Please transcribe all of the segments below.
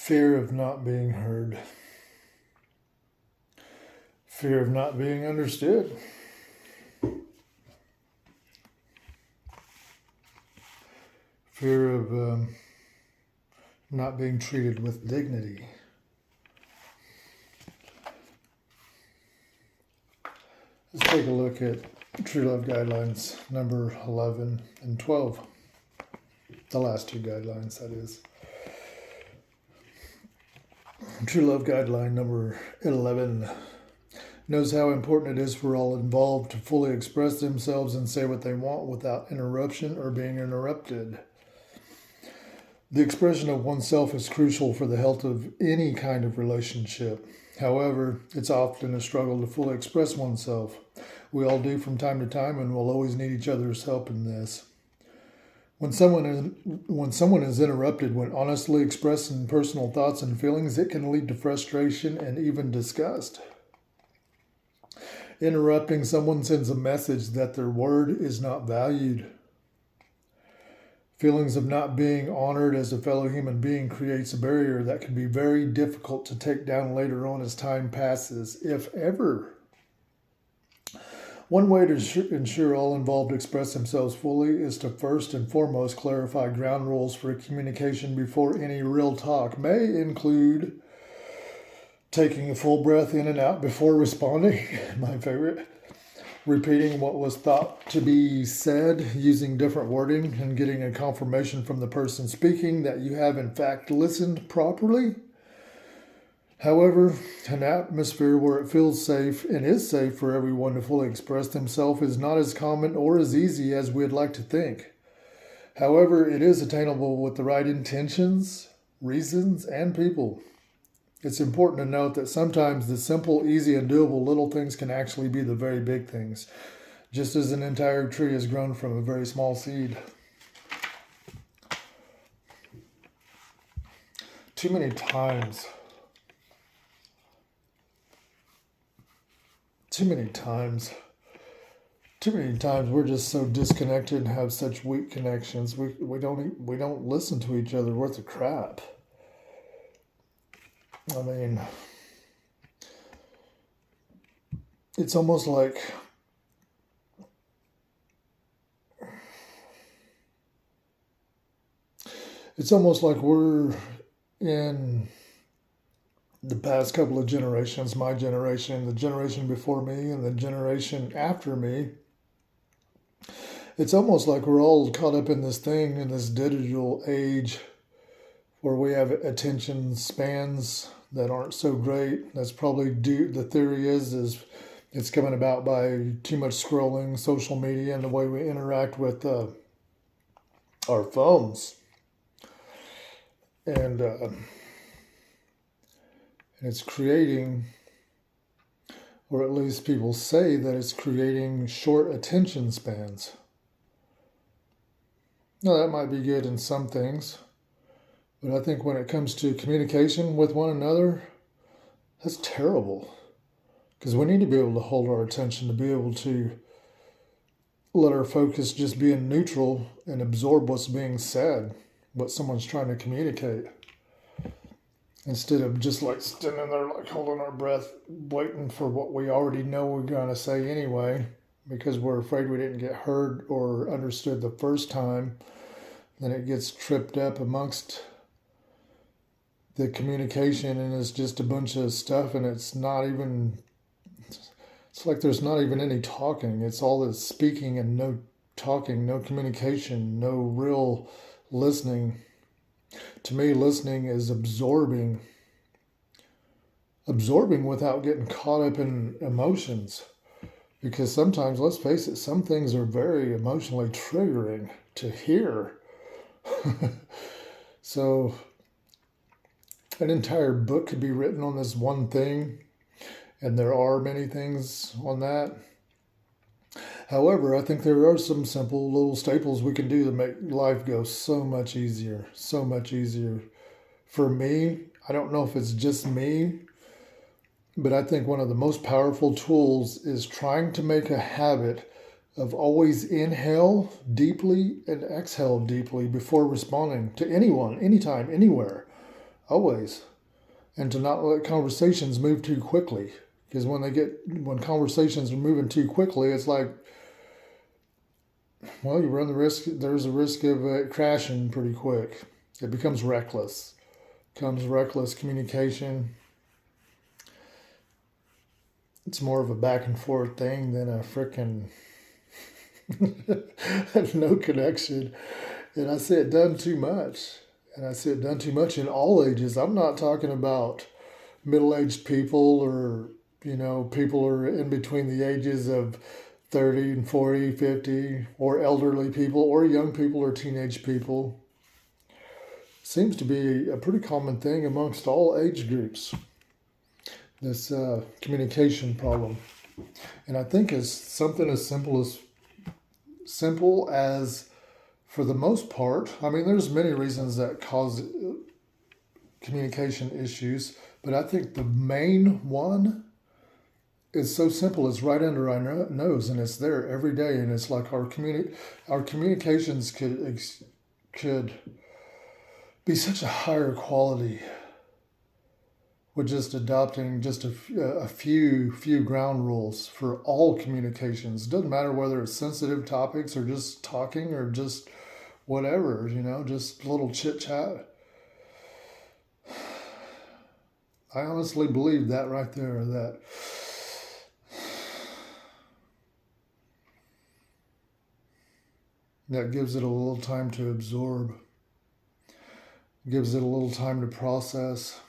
Fear of not being heard. Fear of not being understood. Fear of not being treated with dignity. Let's take a look at True Love Guidelines number 11 and 12. The last two guidelines, that is. True Love Guideline number 11 knows how important it is for all involved to fully express themselves and say what they want without interruption or being interrupted. The expression of oneself is crucial for the health of any kind of relationship. However, it's often a struggle to fully express oneself. We all do from time to time, and we'll always need each other's help in this. When someone is interrupted when honestly expressing personal thoughts and feelings, it can lead to frustration and even disgust. Interrupting someone sends a message that their word is not valued. Feelings of not being honored as a fellow human being creates a barrier that can be very difficult to take down later on as time passes, if ever. One way to ensure all involved express themselves fully is to first and foremost clarify ground rules for communication before any real talk may include taking a full breath in and out before responding, my favorite, repeating what was thought to be said, using different wording, and getting a confirmation from the person speaking that you have in fact listened properly. However, an atmosphere where it feels safe and is safe for everyone to fully express themselves is not as common or as easy as we'd like to think. However, it is attainable with the right intentions, reasons, and people. It's important to note that sometimes the simple, easy, and doable little things can actually be the very big things, just as an entire tree has grown from a very small seed. Too many times we're just so disconnected and have such weak connections. We don't listen to each other worth a crap. I mean, it's almost like we're in the past couple of generations, my generation, the generation before me, and the generation after me. It's almost like we're all caught up in this thing, in this digital age, where we have attention spans that aren't so great. That's probably the theory is it's coming about by too much scrolling, social media, and the way we interact with our phones. And it's creating, or at least people say that it's creating short attention spans. Now that might be good in some things, but I think when it comes to communication with one another, that's terrible. Because we need to be able to hold our attention, to be able to let our focus just be in neutral and absorb what's being said, what someone's trying to communicate. Instead of just like standing there like holding our breath, waiting for what we already know we're going to say anyway, because we're afraid we didn't get heard or understood the first time. Then it gets tripped up amongst the communication, and it's just a bunch of stuff, and it's like there's not even any talking. It's all this speaking and no talking, no communication, no real listening. To me, listening is absorbing without getting caught up in emotions. Because sometimes, let's face it, some things are very emotionally triggering to hear. So an entire book could be written on this one thing, and there are many things on that. However, I think there are some simple little staples we can do to make life go so much easier, so much easier. For me, I don't know if it's just me, but I think one of the most powerful tools is trying to make a habit of always inhale deeply and exhale deeply before responding to anyone, anytime, anywhere. always, and to not let conversations move too quickly. Because when conversations are moving too quickly, it's like, well, you run the risk. There's a risk of it crashing pretty quick. It becomes reckless. Becomes reckless communication. It's more of a back and forth thing than a freaking no connection. And I see it done too much. And I see it done too much in all ages. I'm not talking about middle-aged people, or people are in between the ages of 30 and 40, 50, or elderly people, or young people, or teenage people. Seems to be a pretty common thing amongst all age groups, this communication problem. And I think it's something as simple as, for the most part, I mean, there's many reasons that cause communication issues, but I think the main one is so simple. It's right under our nose, and it's there every day. And it's like our communications could be such a higher quality with just adopting just a few ground rules for all communications. Doesn't matter whether it's sensitive topics or just talking or just whatever, just a little chit chat. I honestly believe that right there, that gives it a little time to absorb, gives it a little time to process,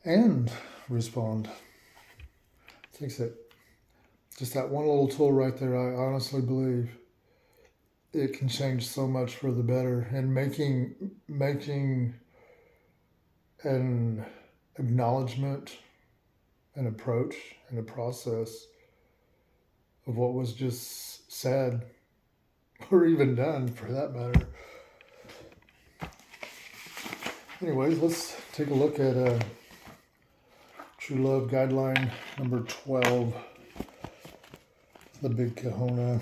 and respond. Takes it. Just that one little tool right there, I honestly believe it can change so much for the better, and making an acknowledgement, an approach, and a process of what was just said, or even done for that matter. Anyways, let's take a look at True Love Guideline number 12, the Big Kahuna.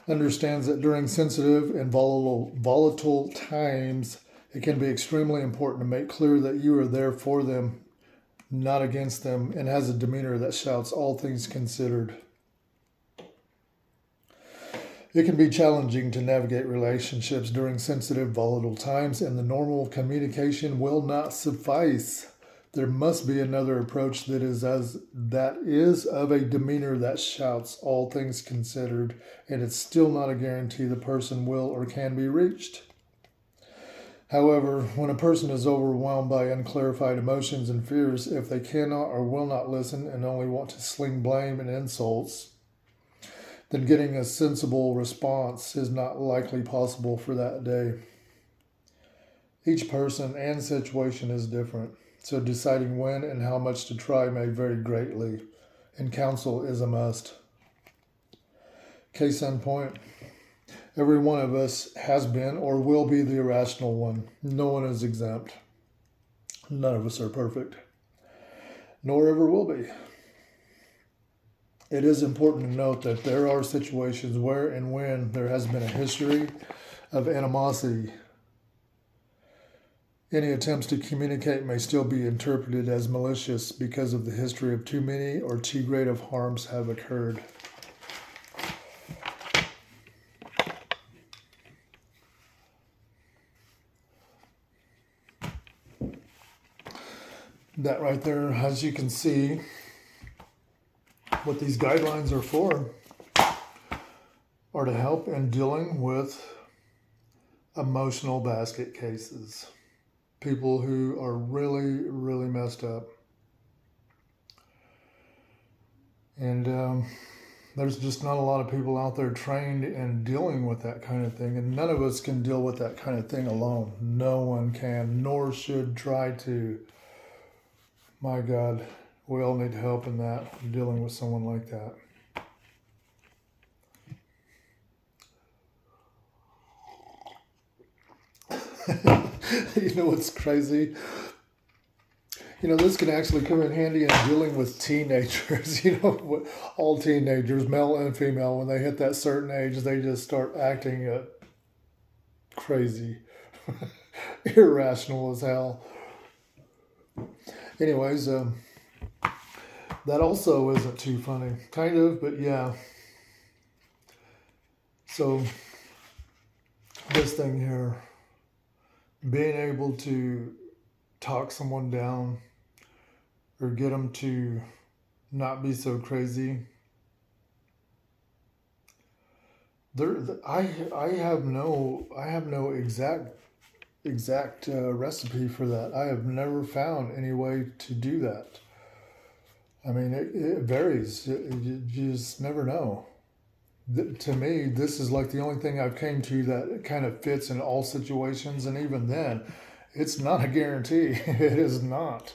Understands that during sensitive and volatile times, it can be extremely important to make clear that you are there for them, not against them, and has a demeanor that shouts, all things considered. It can be challenging to navigate relationships during sensitive, volatile times, and the normal communication will not suffice. There must be another approach that is of a demeanor that shouts, all things considered, and it's still not a guarantee the person will or can be reached. However, when a person is overwhelmed by unclarified emotions and fears, if they cannot or will not listen and only want to sling blame and insults, then getting a sensible response is not likely possible for that day. Each person and situation is different, so deciding when and how much to try may vary greatly, and counsel is a must. Case in point, every one of us has been or will be the irrational one. No one is exempt. None of us are perfect, nor ever will be. It is important to note that there are situations where and when there has been a history of animosity. Any attempts to communicate may still be interpreted as malicious because of the history of too many or too great of harms have occurred. That right there, as you can see, what these guidelines are for are to help in dealing with emotional basket cases. People who are really, really messed up. And there's just not a lot of people out there trained in dealing with that kind of thing. And none of us can deal with that kind of thing alone. No one can, nor should try to. My God, we all need help in that, dealing with someone like that. You know what's crazy? This can actually come in handy in dealing with teenagers. All teenagers, male and female, when they hit that certain age, they just start acting crazy, irrational as hell. Anyways, that also isn't too funny. Kind of, but yeah. So, this thing here, being able to talk someone down or get them to not be so crazy. I have no exact recipe for that. I have never found any way to do that. I mean, it varies. You just never know. To me, this is like the only thing I've came to that kind of fits in all situations, and even then, it's not a guarantee. It is not.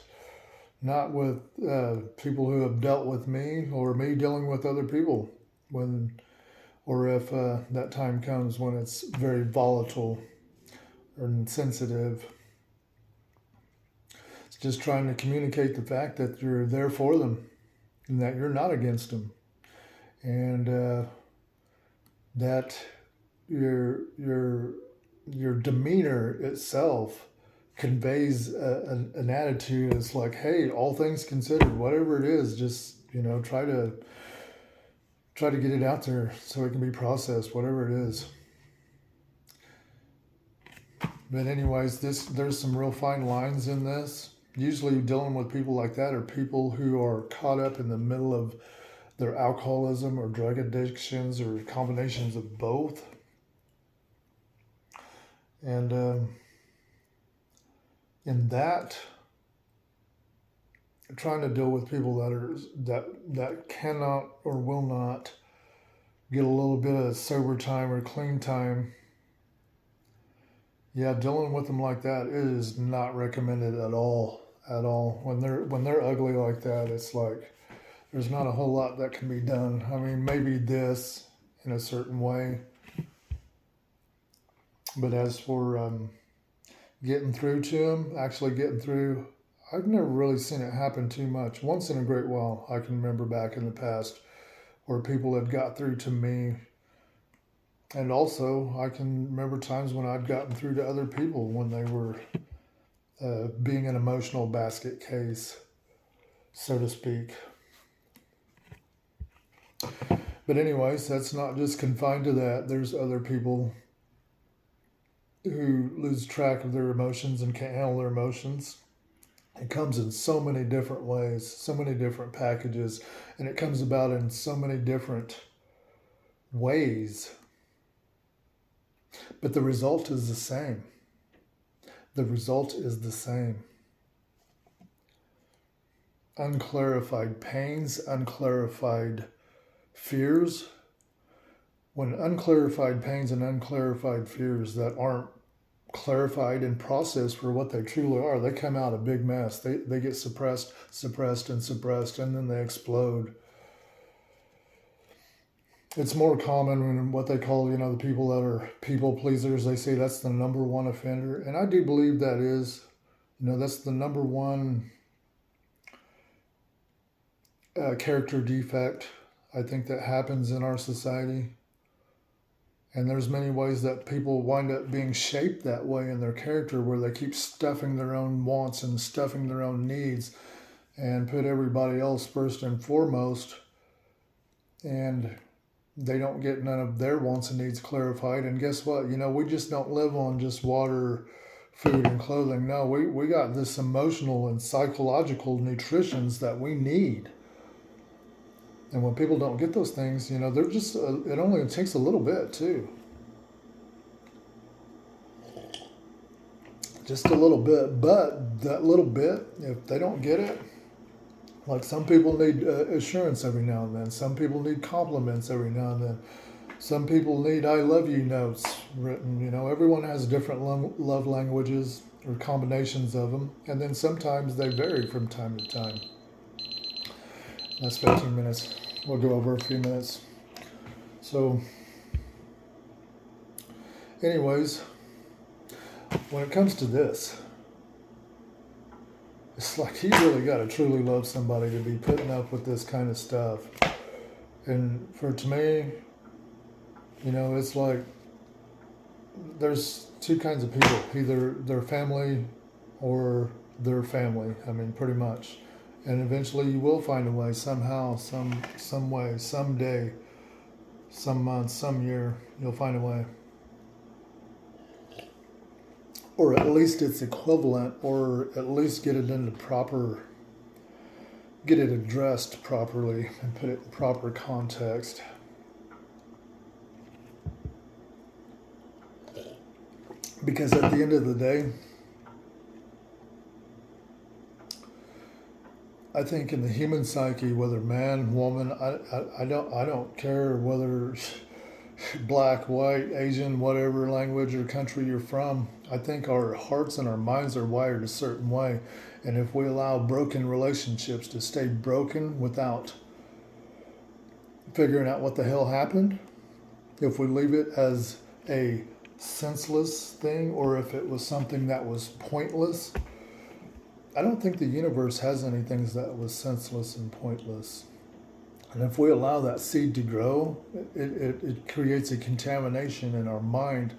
Not with people who have dealt with me or me dealing with other people when, or if that time comes when it's very volatile or sensitive. It's just trying to communicate the fact that you're there for them and that you're not against them, and that your demeanor itself conveys an attitude. It's like, hey, all things considered, whatever it is, just try to get it out there so it can be processed, whatever it is. But anyways, there's some real fine lines in this. Usually dealing with people like that are people who are caught up in the middle of their alcoholism or drug addictions or combinations of both. And in that, trying to deal with people that cannot or will not get a little bit of sober time or clean time, yeah, dealing with them like that is not recommended at all. When they're ugly like that, it's like there's not a whole lot that can be done. I mean, maybe this in a certain way, but as for getting through to them, actually getting through, I've never really seen it happen too much. Once in a great while, I can remember back in the past where people had got through to me. And also, I can remember times when I'd gotten through to other people when they were being an emotional basket case, so to speak. But anyways, that's not just confined to that. There's other people who lose track of their emotions and can't handle their emotions. It comes in so many different ways, so many different packages, and it comes about in so many different ways. But the result is the same. The result is the same. Unclarified pains, unclarified fears. When unclarified pains and unclarified fears that aren't clarified and processed for what they truly are, they come out a big mess. They get suppressed, and then they explode. It's more common when what they call, the people that are people pleasers, they say that's the number one offender. And I do believe that is, that's the number one character defect, I think, that happens in our society. And there's many ways that people wind up being shaped that way in their character, where they keep stuffing their own wants and stuffing their own needs and put everybody else first and foremost. And they don't get none of their wants and needs clarified. And guess what? We just don't live on just water, food, and clothing. No, we got this emotional and psychological nutritions that we need. And when people don't get those things, they're just, it only takes a little bit too. Just a little bit. But that little bit, if they don't get it, like some people need assurance every now and then. Some people need compliments every now and then. Some people need I love you notes written. Everyone has different love languages or combinations of them. And then sometimes they vary from time to time. That's 15 minutes. We'll go over a few minutes. So, anyways, when it comes to this, it's like you really got to truly love somebody to be putting up with this kind of stuff. And to me, it's like there's two kinds of people, either their family or their family. I mean, pretty much. And eventually you will find a way, somehow, some way, someday, some month, some year, you'll find a way. Or at least it's equivalent, or at least get it addressed properly and put it in proper context. Because at the end of the day, I think in the human psyche, whether man, woman, I don't care whether black, white, Asian, whatever language or country you're from. I think our hearts and our minds are wired a certain way. And if we allow broken relationships to stay broken without figuring out what the hell happened, if we leave it as a senseless thing, or if it was something that was pointless, I don't think the universe has anything that was senseless and pointless. And if we allow that seed to grow, it creates a contamination in our mind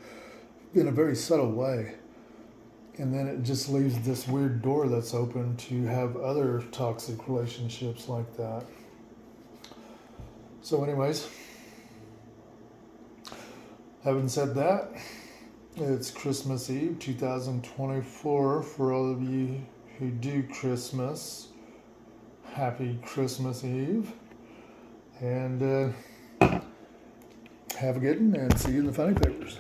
in a very subtle way. And then it just leaves this weird door that's open to have other toxic relationships like that. So anyways, having said that, it's Christmas Eve 2024 for all of you who do Christmas. Happy Christmas Eve. And have a good one, and see you in the funny papers.